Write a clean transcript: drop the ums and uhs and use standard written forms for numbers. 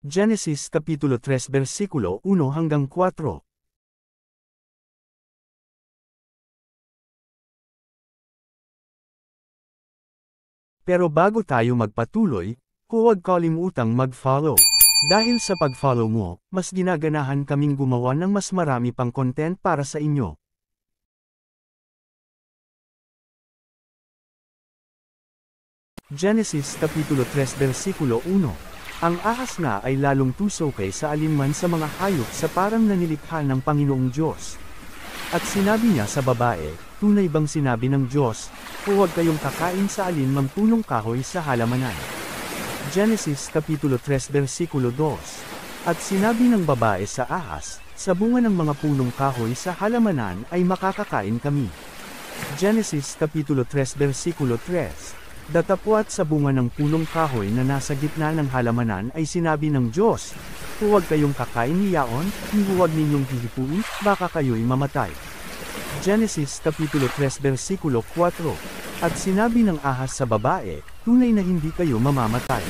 Genesis Kapitulo 3 versikulo 1 hanggang 4. Pero bago tayo magpatuloy, huwag kalimutang mag-follow. Dahil sa pag-follow mo, mas ginaganahan kaming gumawa ng mas marami pang content para sa inyo. Genesis Kapitulo 3 versikulo 1. Ang ahas nga ay lalong tusokay sa alinman sa mga hayop sa parang nanilikha ng Panginoong Diyos. At sinabi niya sa babae, tunay bang sinabi ng Diyos, huwag kayong kakain sa alinmang punong kahoy sa halamanan. Genesis Kapitulo 3 versikulo 2. At sinabi ng babae sa ahas, sa bunga ng mga punong kahoy sa halamanan ay makakakain kami. Genesis Kapitulo 3 versikulo 3. Datapwat sa bunga ng punong kahoy na nasa gitna ng halamanan ay sinabi ng Diyos, huwag kayong kakain niyaon, huwag ninyong hihipuin, baka kayo'y mamatay. Genesis Kapitulo 3 versikulo 4. At sinabi ng ahas sa babae, tunay na hindi kayo mamamatay.